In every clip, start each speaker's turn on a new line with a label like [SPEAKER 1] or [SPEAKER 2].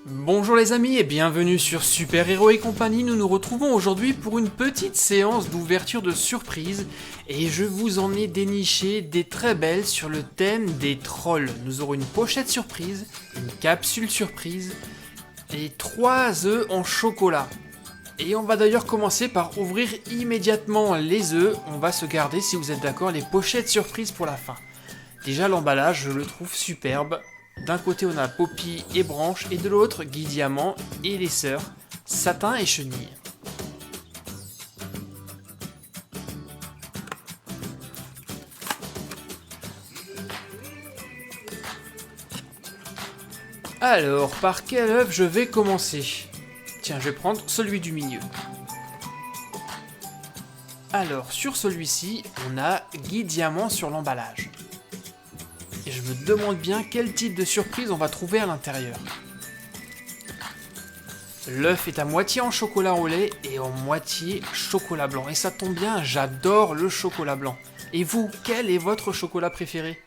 [SPEAKER 1] Bonjour les amis et bienvenue sur Super Héros et compagnie. Nous nous retrouvons aujourd'hui pour une petite séance d'ouverture de surprise et je vous en ai déniché des très belles sur le thème des trolls. Nous aurons une pochette surprise, une capsule surprise et 3 œufs en chocolat. Et on va d'ailleurs commencer par ouvrir immédiatement les œufs. On va se garder, si vous êtes d'accord, les pochettes surprises pour la fin. Déjà l'emballage, je le trouve superbe. D'un côté on a Poppy et Branche, et de l'autre Guy Diamant et les sœurs, Satin et Chenille. Alors, par quel œuf je vais commencer? Tiens, je vais prendre celui du milieu. Alors, sur celui-ci, on a Guy Diamant sur l'emballage. Et je me demande bien quel type de surprise on va trouver à l'intérieur. L'œuf est à moitié en chocolat au lait et en moitié chocolat blanc. Et ça tombe bien, j'adore le chocolat blanc. Et vous, quel est votre chocolat préféré?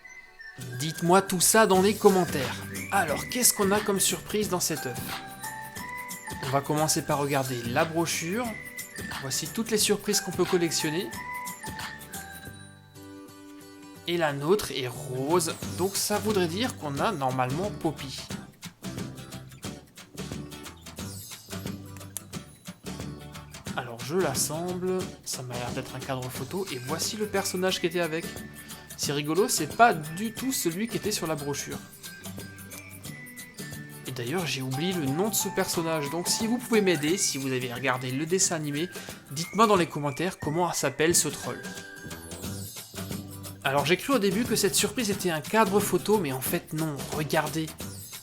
[SPEAKER 1] Dites-moi tout ça dans les commentaires. Alors, qu'est-ce qu'on a comme surprise dans cet œuf? On va commencer par regarder la brochure. Voici toutes les surprises qu'on peut collectionner. Et la nôtre est rose, donc ça voudrait dire qu'on a normalement Poppy. Alors je l'assemble, ça m'a l'air d'être un cadre photo, et voici le personnage qui était avec. C'est rigolo, c'est pas du tout celui qui était sur la brochure. Et d'ailleurs j'ai oublié le nom de ce personnage, donc si vous pouvez m'aider, si vous avez regardé le dessin animé, dites-moi dans les commentaires comment s'appelle ce troll. Alors j'ai cru au début que cette surprise était un cadre photo, mais en fait non, regardez.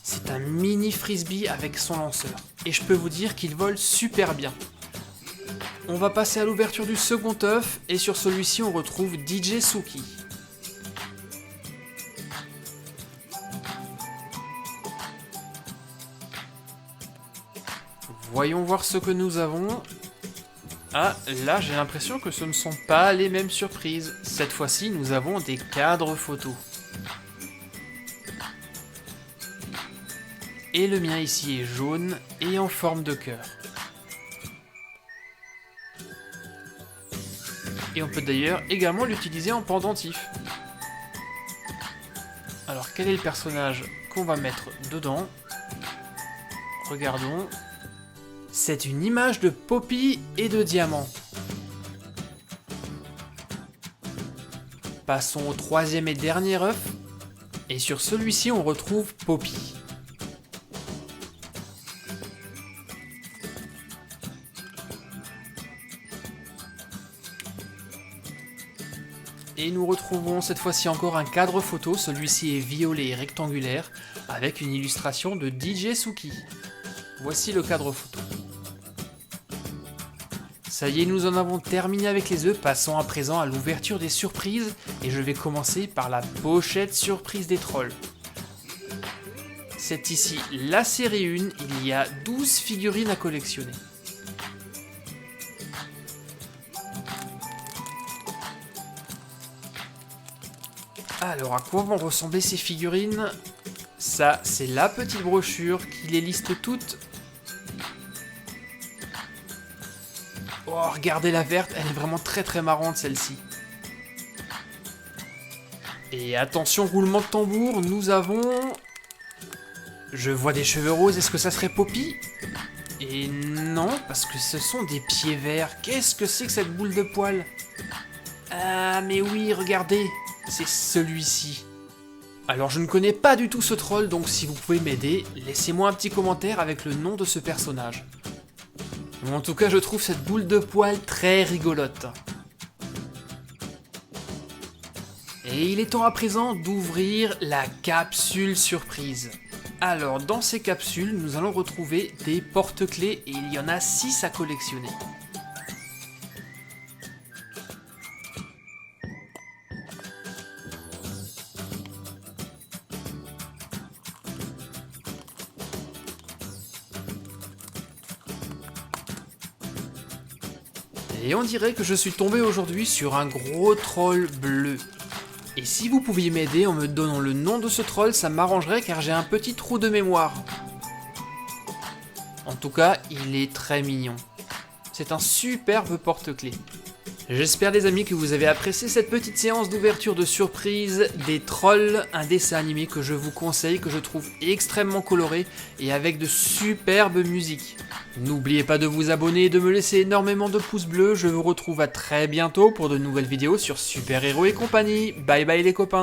[SPEAKER 1] C'est un mini frisbee avec son lanceur. Et je peux vous dire qu'il vole super bien. On va passer à l'ouverture du second œuf, et sur celui-ci on retrouve DJ Suki. Voyons voir ce que nous avons. Ah, là j'ai l'impression que ce ne sont pas les mêmes surprises. Cette fois-ci, nous avons des cadres photos. Et le mien ici est jaune et en forme de cœur. Et on peut d'ailleurs également l'utiliser en pendentif. Alors quel est le personnage qu'on va mettre dedans? Regardons. C'est une image de Poppy et de Diamant. Passons au troisième et dernier œuf. Et sur celui-ci, on retrouve Poppy. Et nous retrouvons cette fois-ci encore un cadre photo. Celui-ci est violet et rectangulaire, avec une illustration de DJ Suki. Voici le cadre photo. Ça y est, nous en avons terminé avec les œufs, passons à présent à l'ouverture des surprises, et je vais commencer par la pochette surprise des trolls. C'est ici la série 1, il y a 12 figurines à collectionner. Alors, à quoi vont ressembler ces figurines? Ça, c'est la petite brochure qui les liste toutes. Oh, regardez la verte, elle est vraiment très marrante celle-ci. Et attention, roulement de tambour, nous avons... Je vois des cheveux roses, est-ce que ça serait Poppy? Et non, parce que ce sont des pieds verts. Qu'est-ce que c'est que cette boule de poils? Ah, mais oui, regardez, c'est celui-ci. Alors je ne connais pas du tout ce troll, donc si vous pouvez m'aider, laissez-moi un petit commentaire avec le nom de ce personnage. En tout cas, je trouve cette boule de poils très rigolote. Et il est temps à présent d'ouvrir la capsule surprise. Alors, dans ces capsules, nous allons retrouver des porte-clés et il y en a 6 à collectionner. Et on dirait que je suis tombé aujourd'hui sur un gros troll bleu. Et si vous pouviez m'aider en me donnant le nom de ce troll, ça m'arrangerait car j'ai un petit trou de mémoire. En tout cas, il est très mignon. C'est un superbe porte-clés. J'espère les amis que vous avez apprécié cette petite séance d'ouverture de surprise des Trolls, un dessin animé que je vous conseille, que je trouve extrêmement coloré et avec de superbes musiques. N'oubliez pas de vous abonner et de me laisser énormément de pouces bleus, je vous retrouve à très bientôt pour de nouvelles vidéos sur Super Héros et compagnie. Bye bye les copains.